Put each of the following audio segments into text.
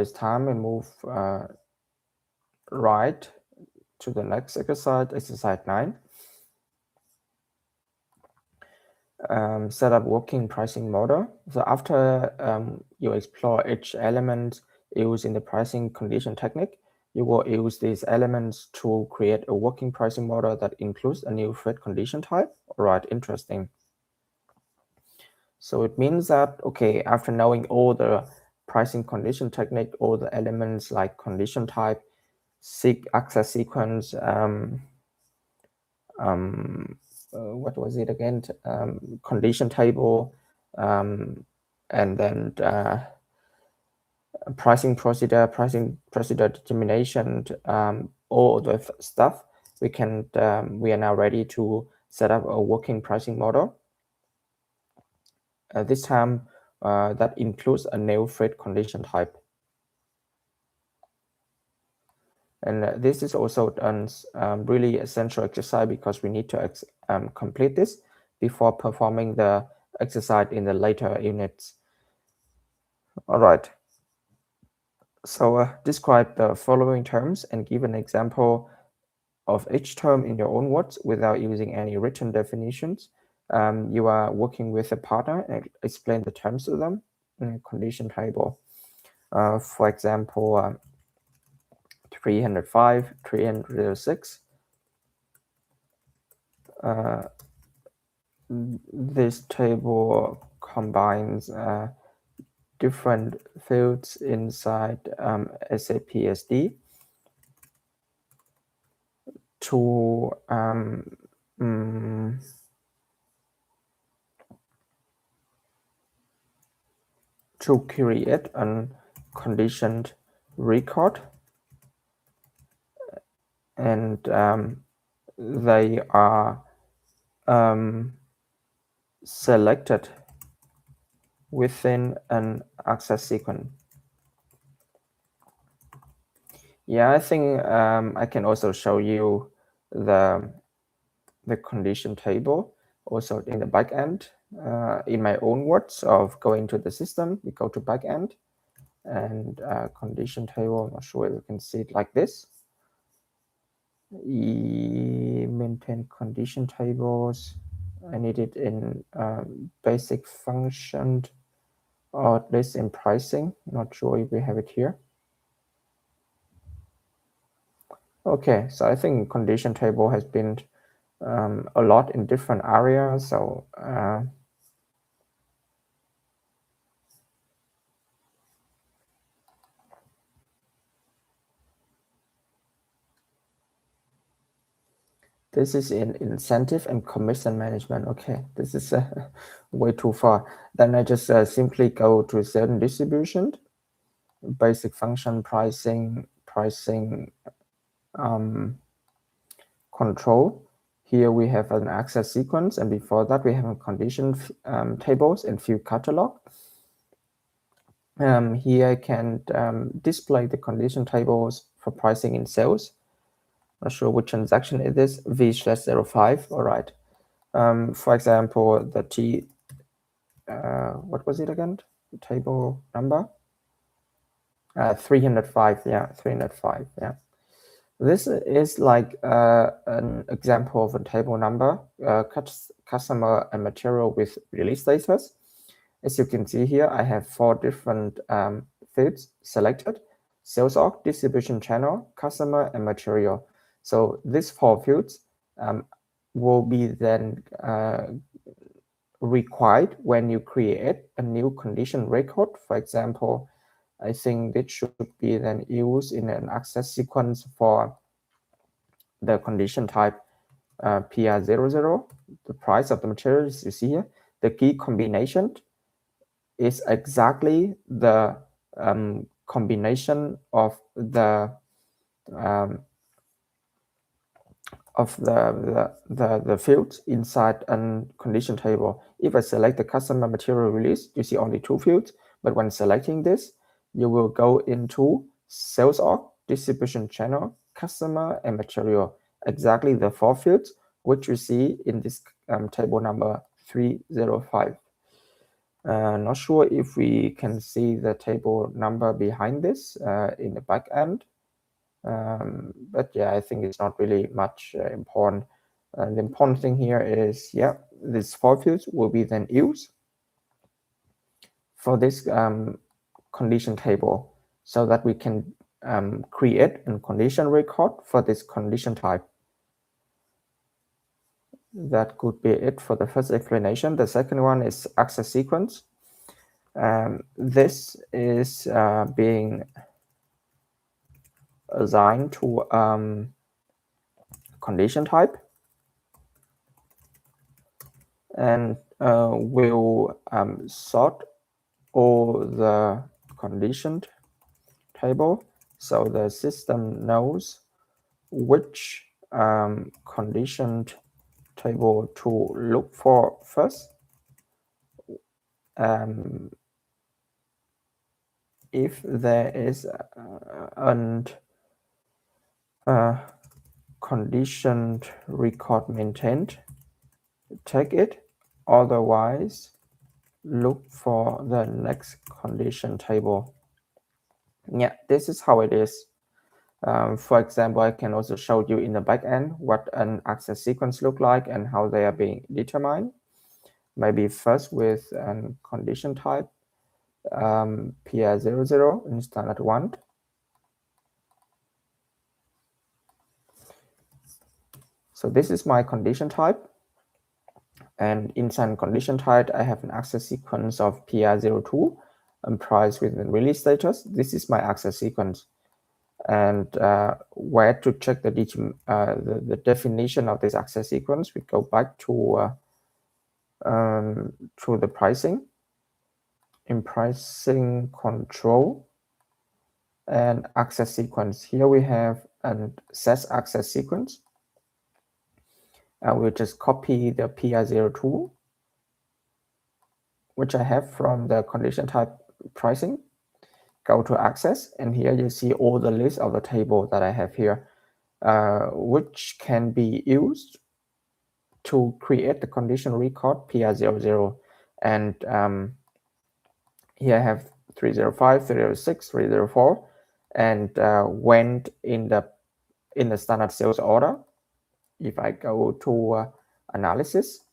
This time and move right to the next exercise 9. Set up working pricing model. So after you explore each element used in the pricing condition technique, you will use these elements to create a working pricing model that includes a new thread condition type. All right, interesting. So it means that, okay, after knowing all the pricing condition technique, all the elements like condition type, access sequence, what was it again? Condition table, and then pricing procedure determination, all the stuff. We are now ready to set up a working pricing model. This time, that includes a new thread condition type. And this is also a really essential exercise because we need to complete this before performing the exercise in the later units. All right. So describe the following terms and give an example of each term in your own words without using any written definitions. You are working with a partner and explain the terms to them in a condition table. For example, 305, 306. This table combines different fields inside SAP SD to create a conditioned record, and they are selected within an access sequence. Yeah, I think I can also show you the condition table also in the backend. In my own words of going to the system, we go to backend and condition table. I'm not sure if you can see it like this. Maintain condition tables. I need it in basic function, or at least in pricing. Not sure if we have it here. Okay, so I think condition table has been a lot in different areas. So this is in incentive and commission management. Okay, this is way too far. Then I just simply go to certain distribution, basic function, pricing control. Here we have an access sequence, and before that we have a condition tables and field catalog. Here I can display the condition tables for pricing in sales. Not sure which transaction it is, V/05. All right. For example, the what was it again? The table number? 305. Yeah, 305. Yeah. This is like an example of a table number, customer and material with release status. As you can see here, I have 4 different fields selected: sales org, distribution channel, customer, and material. So these 4 fields will be then required when you create a new condition record. For example, I think it should be then used in an access sequence for the condition type PR00. The price of the materials you see here. The key combination is exactly the combination of the fields inside a condition table. If I select the customer material release, you see only 2 fields. But when selecting this, you will go into sales org, distribution channel, customer, and material. Exactly the 4 fields which you see in this table number 305. Not sure if we can see the table number behind this in the back end. But yeah, I think it's not really much important. The important thing here is, yeah, these for fields will be then used for this condition table so that we can create a condition record for this condition type. That could be it for the first explanation. The second one is access sequence. This is being assigned to condition type, and will sort all the conditioned table, so the system knows which conditioned table to look for first. If there is a conditioned record maintained, take it. Otherwise, look for the next condition table. Yeah, this is how it is. For example, I can also show you in the backend what an access sequence look like and how they are being determined. Maybe first with a condition type, PR00 in standard 1. So this is my condition type. And inside condition type, I have an access sequence of PR02 and price with the release status. This is my access sequence. And where to check the definition of this access sequence, we go back to the pricing. In pricing control and access sequence, here we have an SAS access sequence. We'll just copy the PR02, which I have from the condition type pricing. Go to access, and here you see all the list of the table that I have here, which can be used to create the condition record PR00. And here I have 305, 306, 304, and went in the standard sales order. If I go to analysis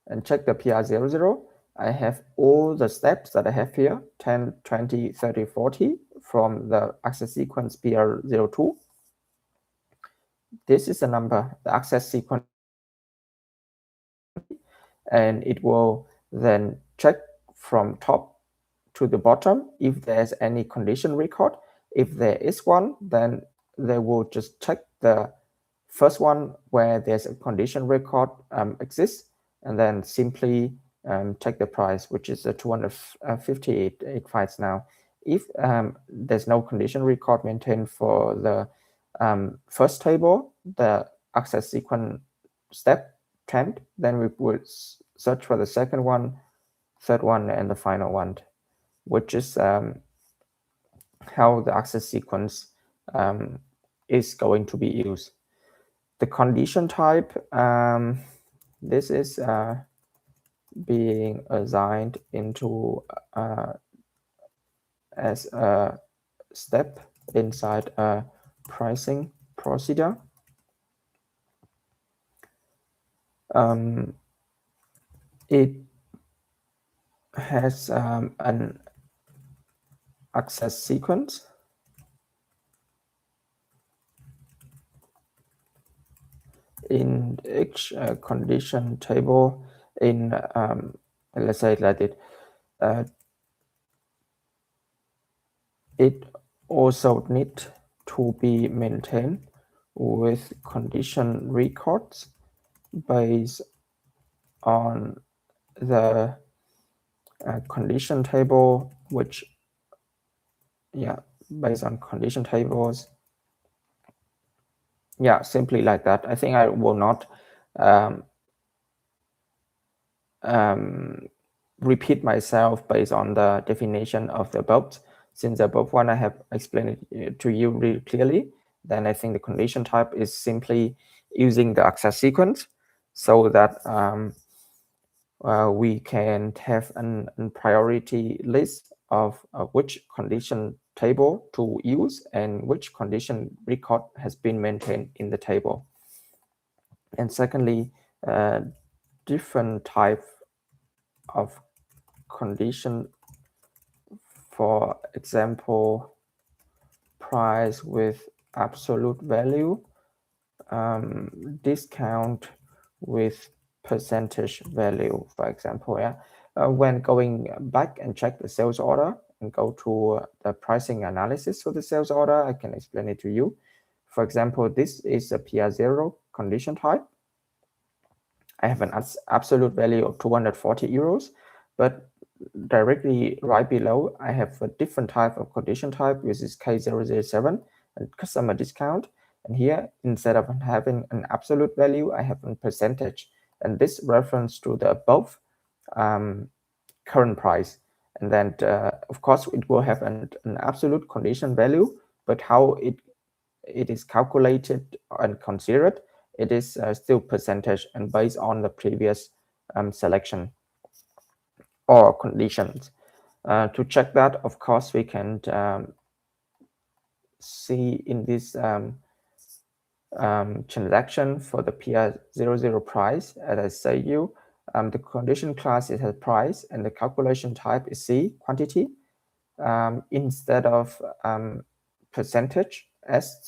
and check the PR00, I have all the steps that I have here, 10, 20, 30, 40 from the access sequence PR02. This is the number, the access sequence, and it will then check from top to the bottom if there's any condition record. If there is one, then they will just check the first one where there's a condition record exists, and then simply check the price, which is 258 it finds now. If there's no condition record maintained for the first table, the access sequence step 10, then we would search for the second one, third one, and the final one, which is how the access sequence is going to be used. The condition type, this is being assigned into as a step inside a pricing procedure. It has an access sequence in each condition table. In let's say it like it. It also needs to be maintained with condition records based on the condition table, which, yeah, based on condition tables. Yeah, simply like that. I think I will not repeat myself based on the definition of the above. Since the above one I have explained it to you really clearly, then I think the condition type is simply using the access sequence so that we can have a priority list of which condition table to use and which condition record has been maintained in the table. And secondly, different type of condition, for example, price with absolute value, discount with percentage value, for example. Yeah, when going back and check the sales order and go to the pricing analysis for the sales order, I can explain it to you. For example, this is a PR0 condition type. I have an absolute value of 240 euros, but directly right below, I have a different type of condition type, which is K007, a customer discount. And here, instead of having an absolute value, I have a percentage. And this reference to the above current price. And then, of course, it will have an absolute condition value, but how it is calculated and considered, it is still percentage and based on the previous selection or conditions. To check that, of course, we can see in this transaction for the PR00 price, as I say you, the condition class is a price and the calculation type is C, quantity, instead of percentage as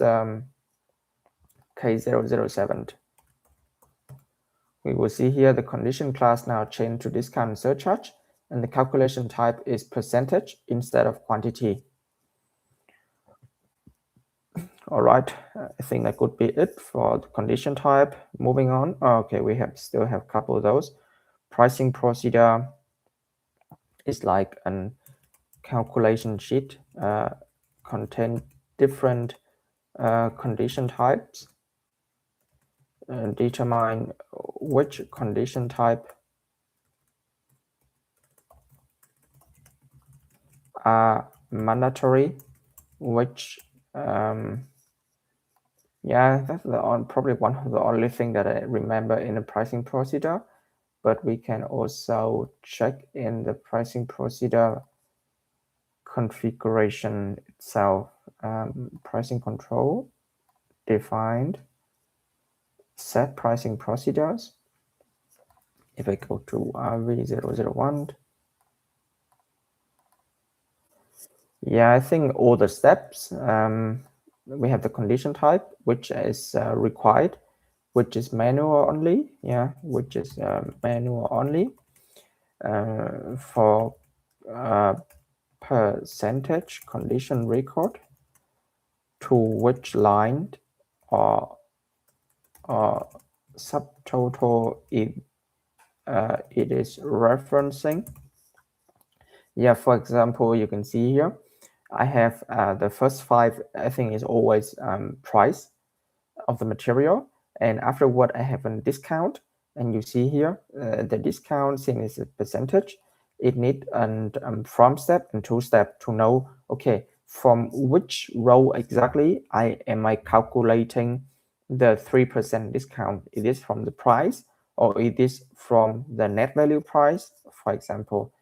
K007. We will see here the condition class now changed to discount and surcharge, and the calculation type is percentage instead of quantity. All right, I think that could be it for the condition type. Moving on. Okay, we still have a couple of those. Pricing procedure is like a calculation sheet, contain different condition types, determine which condition type are mandatory, which yeah, that's probably one of the only thing that I remember in the pricing procedure, but we can also check in the pricing procedure configuration itself. Pricing control, defined, set pricing procedures. If I go to RV001, yeah, I think all the steps, we have the condition type, which is required, which is manual only, yeah, which is manual only. For percentage condition record, to which line or subtotal it is referencing. Yeah, for example, you can see here, I have the first 5, I think is always price of the material. And afterward, I have a discount. And you see here, the discount thing is a percentage. It needs a from step and to step to know, okay, from which row exactly am I calculating the 3% discount? It is from the price or it is from the net value price, for example.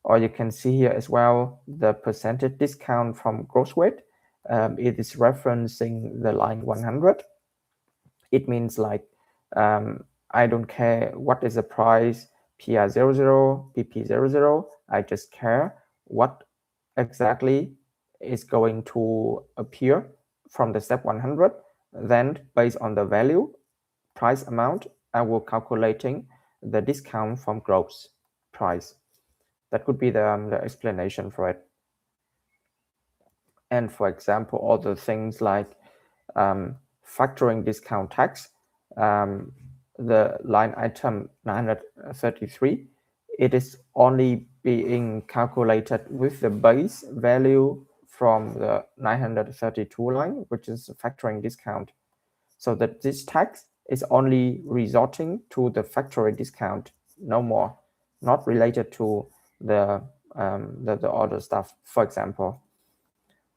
Or you can see here as well, the percentage discount from gross weight. It is referencing the line 100. It means like, I don't care what is the price, PR00, PP00, I just care what exactly is going to appear from the step 100. Then based on the value, price amount, I will calculating the discount from gross price. That could be the explanation for it. And for example, all the things like factoring discount tax, the line item 933, it is only being calculated with the base value from the 932 line, which is factoring discount. So that this tax is only resorting to the factory discount, no more, not related to the other stuff, for example.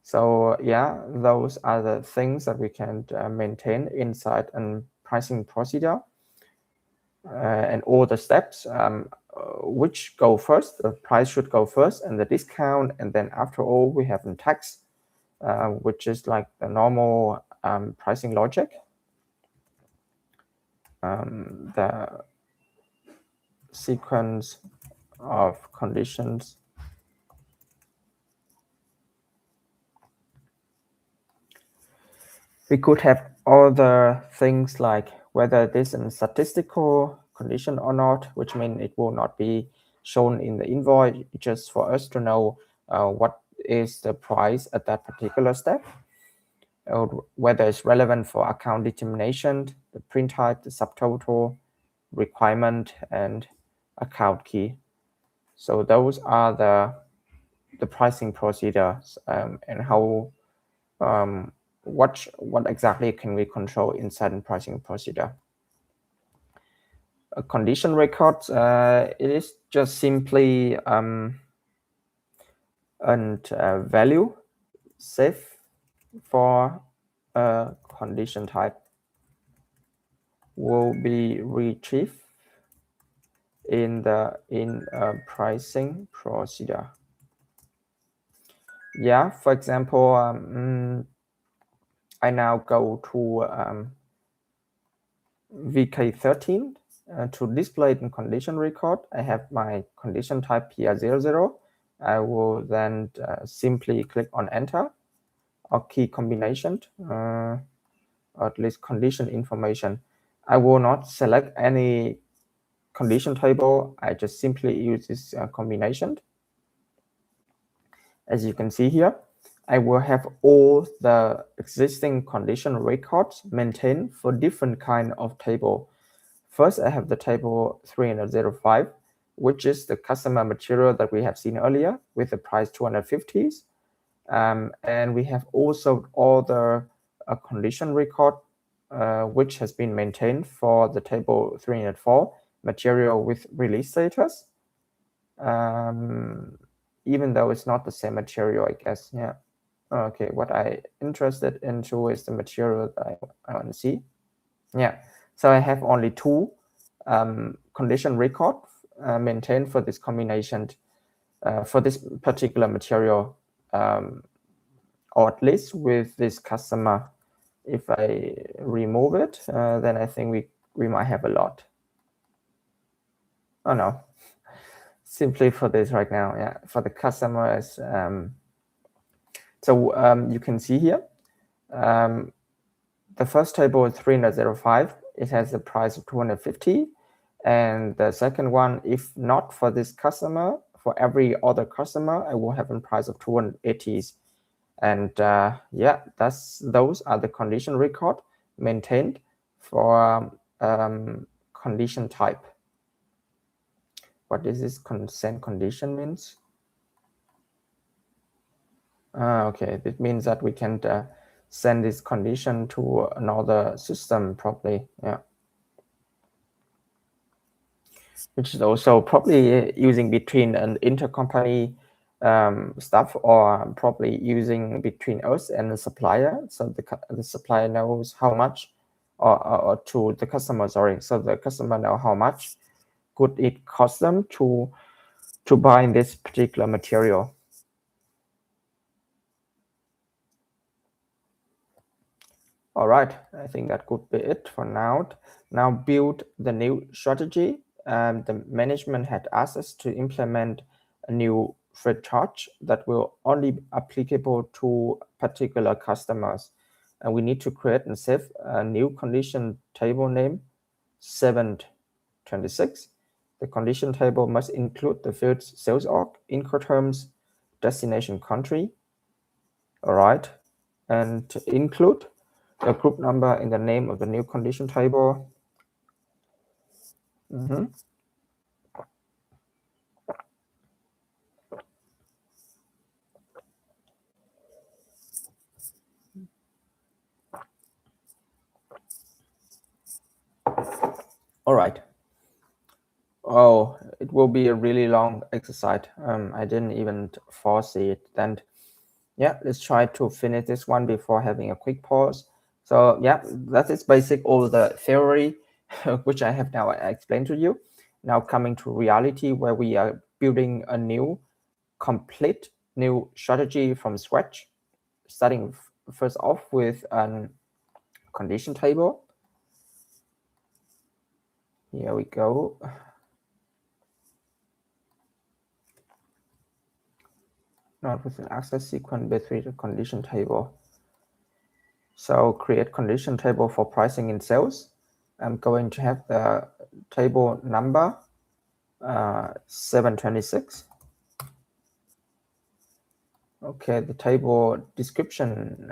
So yeah, those are the things that we can maintain inside a pricing procedure. And all the steps which go first. The price should go first, and the discount, and then after all we have in tax, which is like the normal pricing logic. The sequence of conditions we could have other things like whether this is a statistical condition or not, which means it will not be shown in the invoice, just for us to know what is the price at that particular step, or whether it's relevant for account determination, the print type, the subtotal, requirement, and account key. So those are the pricing procedures, and how what exactly can we control inside the pricing procedure. A condition record, it is just simply a value saved for a condition type will be retrieved in a pricing procedure. Yeah, for example, I now go to VK13 to display it in condition record. I have my condition type PR00. I will then simply click on enter or key combination, or at least condition information. I will not select any condition table. I just simply use this combination. As you can see here, I will have all the existing condition records maintained for different kind of table. First, I have the table 305, which is the customer material that we have seen earlier with the price 250s. And we have also all the condition record, which has been maintained for the table 304, material with release status. Even though it's not the same material, I guess, yeah. Okay, what I interested into is the material that I want to see. Yeah, so I have only two condition record maintained for this combination, for this particular material, or at least with this customer. If I remove it, then I think we might have a lot. Oh no, simply for this right now, yeah, for the customers. So you can see here, the first table is 305. It has a price of 250. And the second one, if not for this customer, for every other customer, I will have a price of 280s. And yeah, those are the condition record maintained for condition type. What is this consent condition means? Okay, it means that we can send this condition to another system probably, yeah. Which is also probably using between an intercompany stuff, or probably using between us and the supplier. So the supplier knows how much, or to the customer, sorry. So the customer know how much could it cost them to buy this particular material. All right, I think that could be it for now. Now build the new strategy. The management had asked us to implement a new freight charge that will only be applicable to particular customers. And we need to create and save a new condition table name 726. The condition table must include the fields sales org, Incoterms, destination country. All right, and to include the group number in the name of the new condition table. All right. Oh, it will be a really long exercise. I didn't even foresee it. Then, yeah, let's try to finish this one before having a quick pause. So yeah, that is basic all the theory which I have now explained to you. Now coming to reality, where we are building a complete new strategy from scratch, starting first off with a condition table. Here we go. Not with an access sequence, but with a condition table. So create condition table for pricing in sales. I'm going to have the table number 726. Okay, the table description.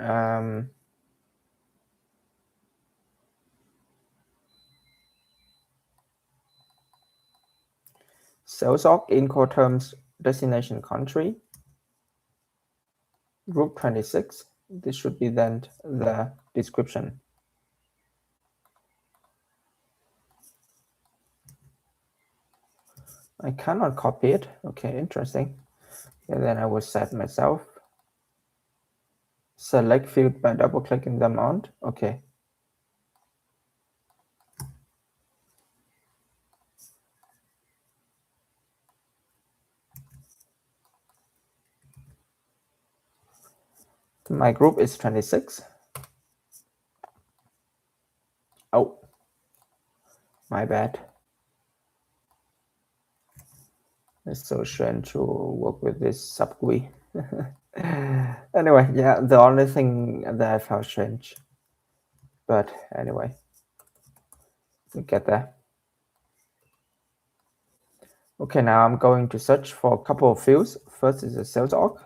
Sales org, Incoterms, destination country, group 26. This should be then the description. I cannot copy it. Okay, interesting. And then I will set myself. Select field by double clicking the amount. Okay. My group is 26. Oh, my bad. It's so strange to work with this sub GUI. Anyway, yeah, the only thing that I found strange. But anyway, we get there. Okay, now I'm going to search for a couple of fields. First is the sales org.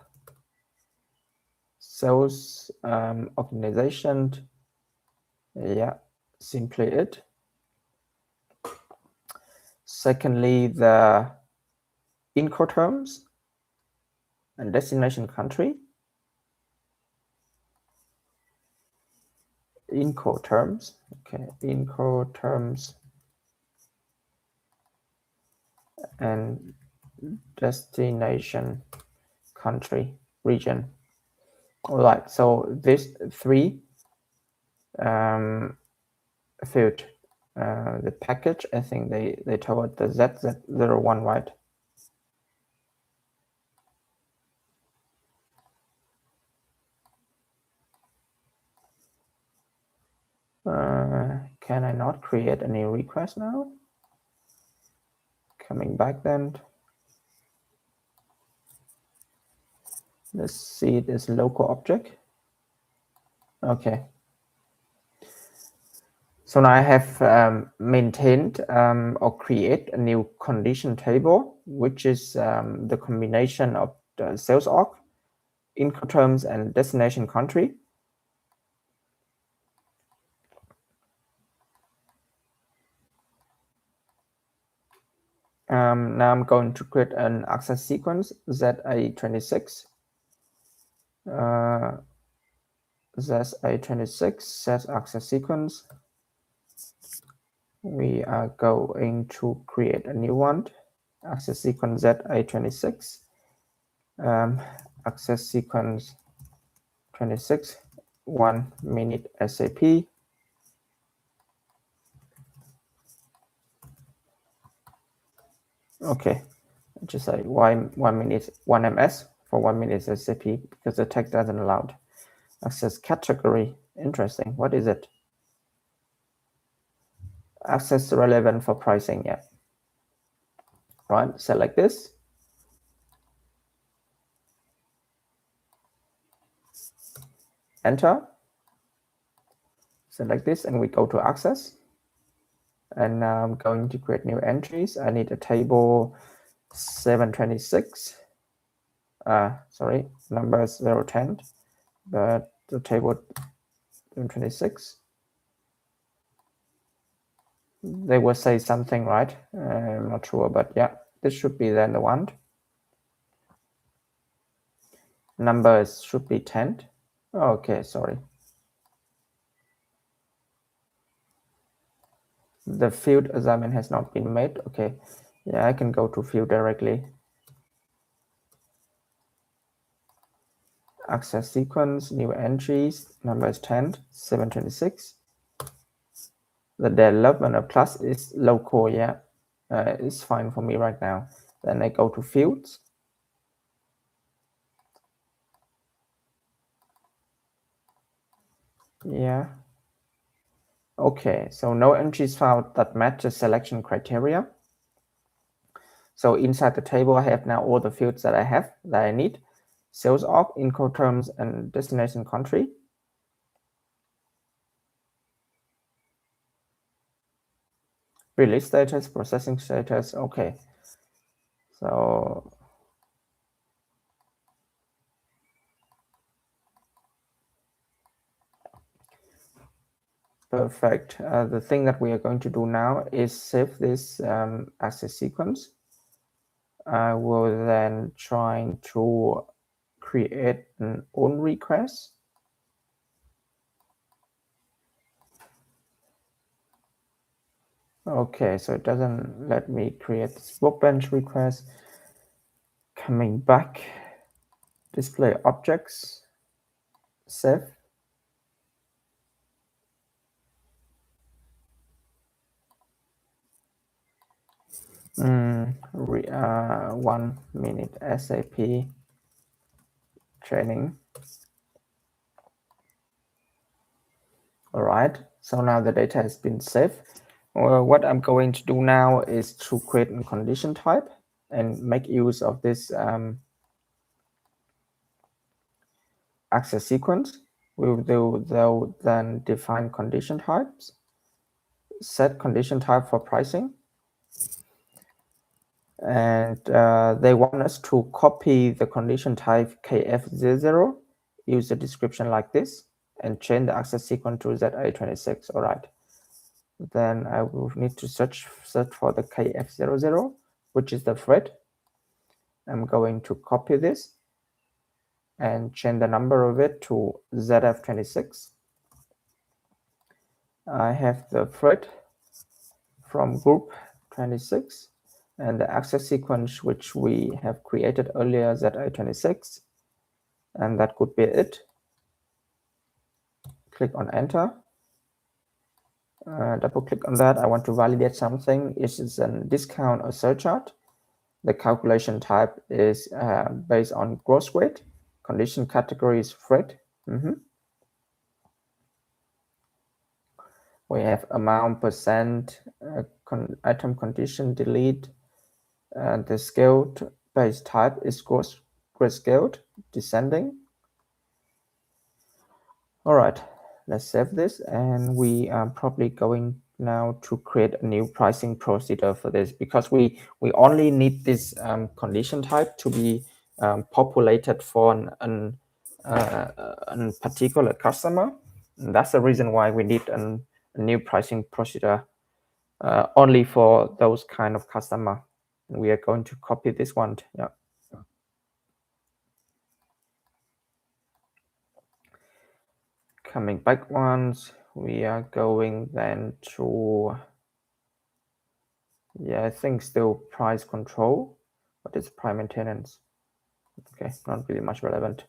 Sales organization. Yeah, simply it. Secondly, the Incoterms and destination country. Incoterms. Okay, Incoterms and destination country region. All right, so these three field, the package, I think they told the ZZ01, right? Can I not create any request now? Coming back then. Let's see this local object. Okay. So now I have maintained or create a new condition table, which is the combination of the sales org, Incoterms, and destination country. Now I'm going to create an access sequence, ZA26. ZA26 set access sequence. We are going to create a new one, access sequence ZA26. Access sequence 26, 1 minute SAP. Okay, just say 1 minute 1 ms for 1 minute SAP because the tag doesn't allow it. Access category, interesting. What is it? Access relevant for pricing, yeah. Right, select this. Enter. Select this and we go to access. And now I'm going to create new entries. I need a table 726. Sorry, number 010, but the table 726. They will say something, right? I'm not sure, but yeah, this should be then the one. Numbers should be 10. Okay, sorry. The field assignment has not been made. Okay, yeah, I can go to field directly. Access sequence, new entries, number is 10, 726. The development of class is local, yeah. is fine for me right now. Then I go to fields. Yeah. Okay, so no entries found that match the selection criteria. So inside the table, I have now all the fields that I need. Sales org, Incoterms, and destination country. Release status, processing status, okay. So perfect. The thing that we are going to do now is save this as a sequence. I will then try to create an own request. Okay, so it doesn't let me create this workbench request. Coming back, display objects, save. Mm, 1 minute SAP training. All right, so now the data has been saved. What I'm going to do now is to create a condition type and make use of this access sequence. We will then define condition types, set condition type for pricing, and they want us to copy the condition type KF00, use the description like this, and change the access sequence to ZA26. All right. Then I will need to search for the KF00, which is the thread. I'm going to copy this and change the number of it to ZF26. I have the thread from group 26 and the access sequence which we have created earlier, ZA26, and that could be it. Click on enter. Double click on that. I want to validate something. Is it a discount or surcharge? The calculation type is based on gross weight. Condition category is thread. We have amount, percent, item condition, delete. The scaled base type is gross scaled, descending. All right, let's save this, and we are probably going now to create a new pricing procedure for this, because we only need this condition type to be populated for a particular customer. And that's the reason why we need a new pricing procedure only for those kind of customer. And we are going to copy this one. Yeah. Coming back once, we are going then to, I think still price control, but it's price maintenance. Okay, not really much relevant.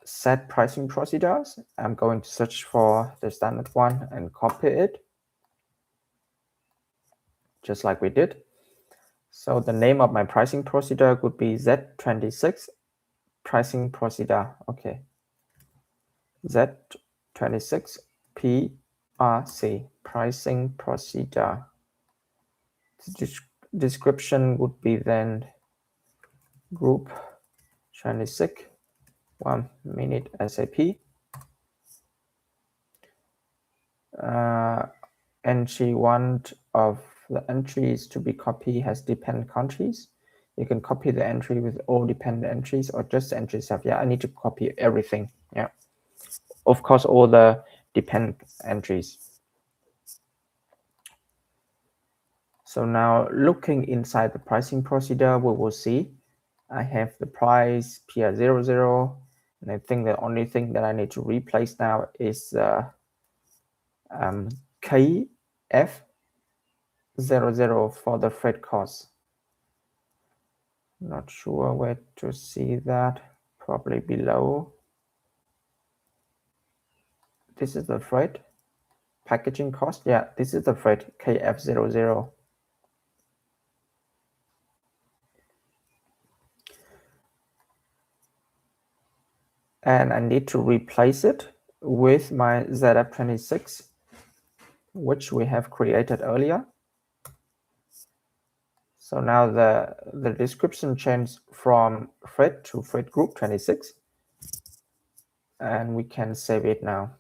Set pricing procedures. I'm going to search for the standard one and copy it, just like we did. So the name of my pricing procedure could be Z26 pricing procedure. Okay. Z26 PRC pricing procedure. The description would be then group 26 1 minute SAP. Entry one of the entries to be copied has dependent countries. You can copy the entry with all dependent entries or just the entry itself. Yeah, I need to copy everything. Yeah, of course, all the dependent entries. So now looking inside the pricing procedure, we will see I have the price PR00, and I think the only thing that I need to replace now is KF00 for the freight cost. Not sure where to see that, probably below. This is the freight packaging cost. Yeah, this is the freight KF00. and I need to replace it with my ZF26, which we have created earlier. So now the description changed from thread to thread group 26, and we can save it now.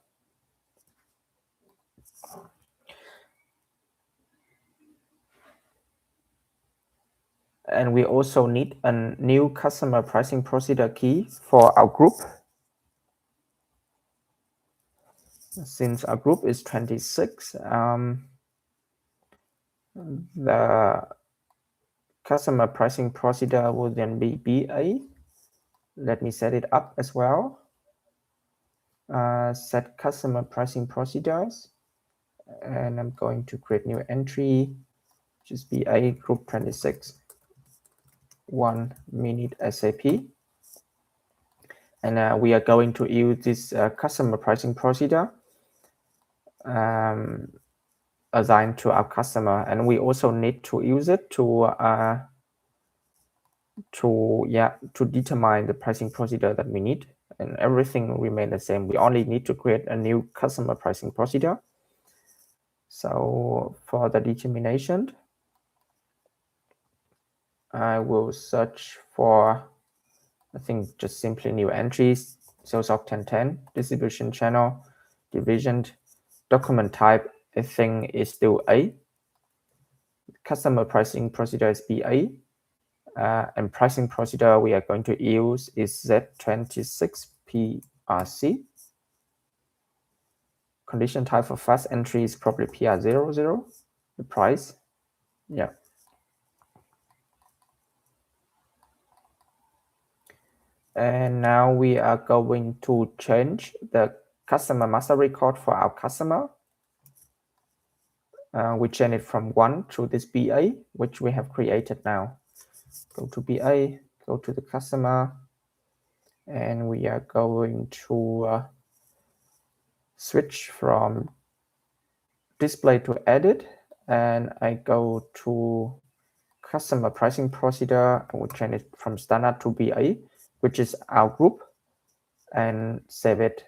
And we also need a new customer pricing procedure key for our group. Since our group is 26, the customer pricing procedure will then be BA. Let me set it up as well. Set customer pricing procedures, and I'm going to create new entry, which is BA group 26, 1 minute SAP. And we are going to use this customer pricing procedure assigned to our customer, and we also need to use it to determine the pricing procedure that we need, and everything will remain the same. We only need to create a new customer pricing procedure. So for the determination, I will search for, I think, just simply new entries, sales of 1010, distribution channel, division, document type, I think is still A. Customer pricing procedure is BA. And pricing procedure we are going to use is Z26PRC. Condition type for fast entry is probably PR00. The price, yeah. And now we are going to change the customer master record for our customer. We change it from 1 to this BA, which we have created now. Go to BA, go to the customer, and we are going to switch from display to edit, and I go to customer pricing procedure. I will change it from standard to BA, which is our group, and save it.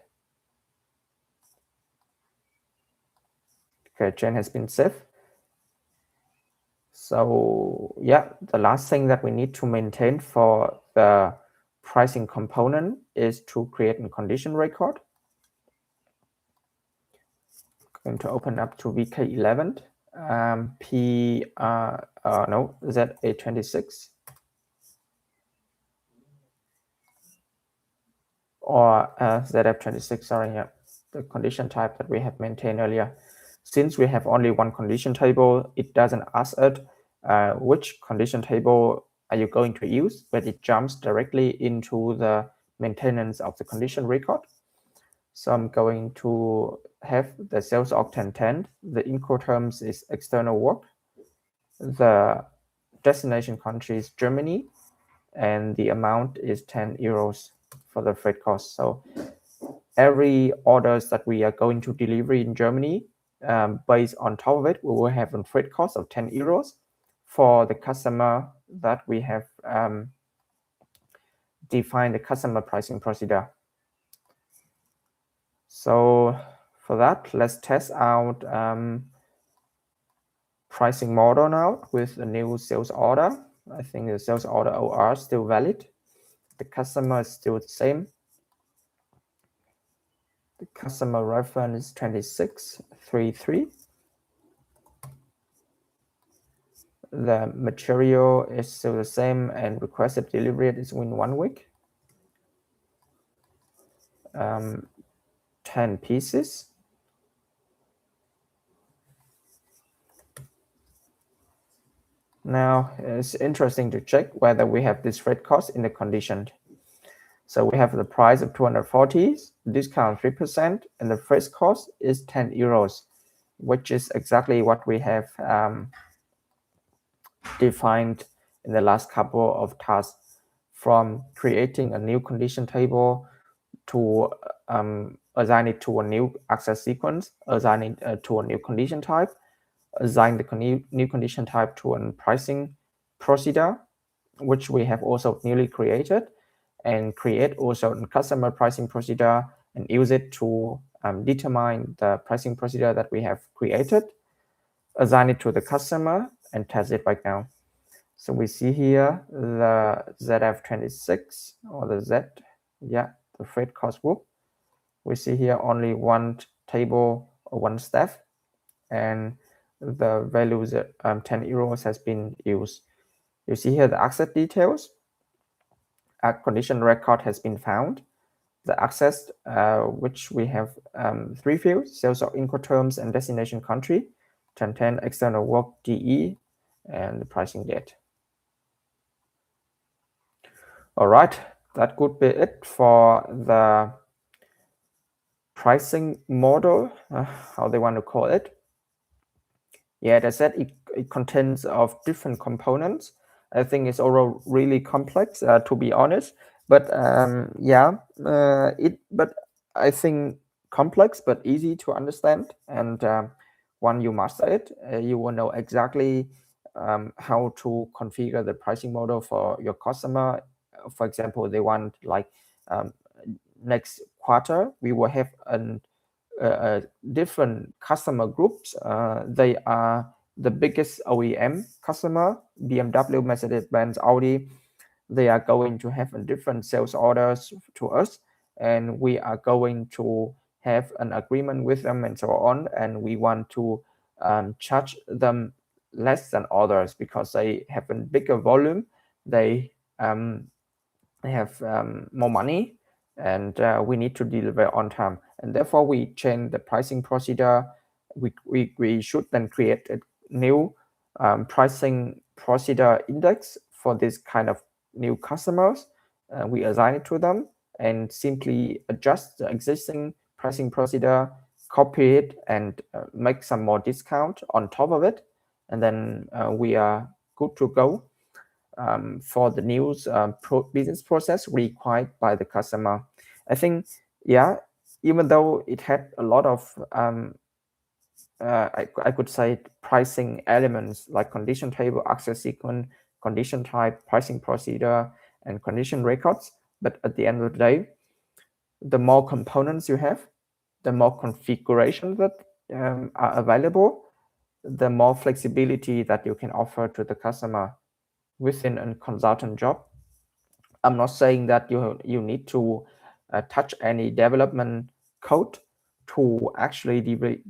Okay, change has been saved. So yeah, the last thing that we need to maintain for the pricing component is to create a condition record. Going to open up to VK11, ZA26, or ZF26, sorry, yeah, the condition type that we have maintained earlier. Since we have only one condition table, it doesn't ask us which condition table are you going to use, but it jumps directly into the maintenance of the condition record. So I'm going to have the sales of 1010. The Incoterms is external work. The destination country is Germany, and the amount is 10 euros for the freight cost. So every orders that we are going to deliver in Germany, based on top of it, we will have a freight cost of 10 euros for the customer that we have defined the customer pricing procedure. So for that, let's test out pricing model now with the new sales order. I think the sales order OR is still valid. The customer is still the same. The customer reference is 2633. The material is still the same, and requested delivery is in 1 week. 10 pieces. Now it's interesting to check whether we have this freight cost in the condition. So we have the price of 240, discount 3%, and the freight cost is 10 euros, which is exactly what we have defined in the last couple of tasks, from creating a new condition table to assign it to a new access sequence, assign it to a new condition type, assign the new condition type to a pricing procedure, which we have also newly created, and create also a customer pricing procedure and use it to determine the pricing procedure that we have created, assign it to the customer, and test it right now. So we see here the ZF26 or the Z, the freight cost group. We see here only one table or one staff, and the value 10 euros has been used. You see here the asset details. A condition record has been found. The access, which we have 3 fields: sales or Incoterms and destination country, 1010 external work DE, and the pricing date. All right, that could be it for the pricing model, how they want to call it. Yeah, as I said, it contains of different components. I think it's all really complex, to be honest. But but I think complex but easy to understand. And when you master it, you will know exactly how to configure the pricing model for your customer. For example, they want like next quarter we will have different customer groups. They are the biggest OEM customer, BMW, Mercedes-Benz, Audi. They are going to have a different sales orders to us, and we are going to have an agreement with them and so on. And we want to charge them less than others because they have a bigger volume. They have more money, and we need to deliver on time. And therefore, we change the pricing procedure. We should then create a new pricing procedure index for this kind of new customers. We assign it to them and simply adjust the existing pricing procedure, copy it, and make some more discount on top of it. And then we are good to go for the new business process required by the customer. I think, even though it had a lot of, I could say, pricing elements like condition table, access sequence, condition type, pricing procedure, and condition records. But at the end of the day, the more components you have, the more configuration that are available, the more flexibility that you can offer to the customer within a consultant job. I'm not saying that you need to touch any development code to actually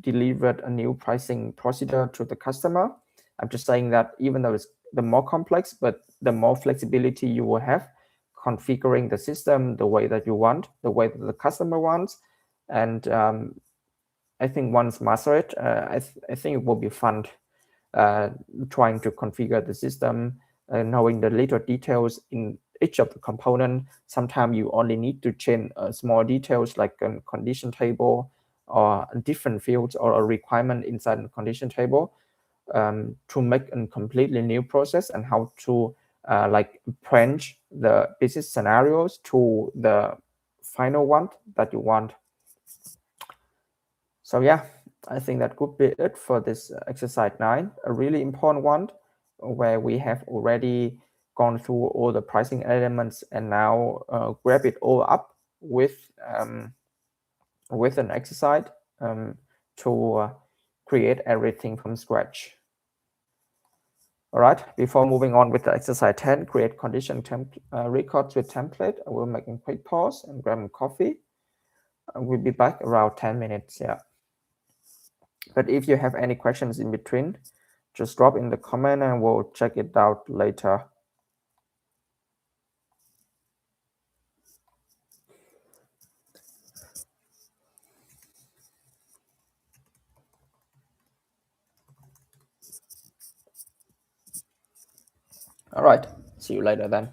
deliver a new pricing procedure to the customer. I'm just saying that even though it's the more complex, but the more flexibility you will have configuring the system the way that you want, the way that the customer wants. And I think once master it, I think it will be fun trying to configure the system, knowing the little details in each of the component. Sometimes you only need to change small details like a condition table or different fields or a requirement inside the condition table to make a completely new process, and how to like branch the business scenarios to the final one that you want. So yeah, I think that could be it for this exercise 9, a really important one where we have already gone through all the pricing elements and now grab it all up with an exercise to create everything from scratch. All right, before moving on with the exercise 10, create condition records with template, I will make a quick pause and grab a coffee. We'll be back around 10 minutes, yeah. But if you have any questions in between, just drop in the comment and we'll check it out later. All right, see you later then.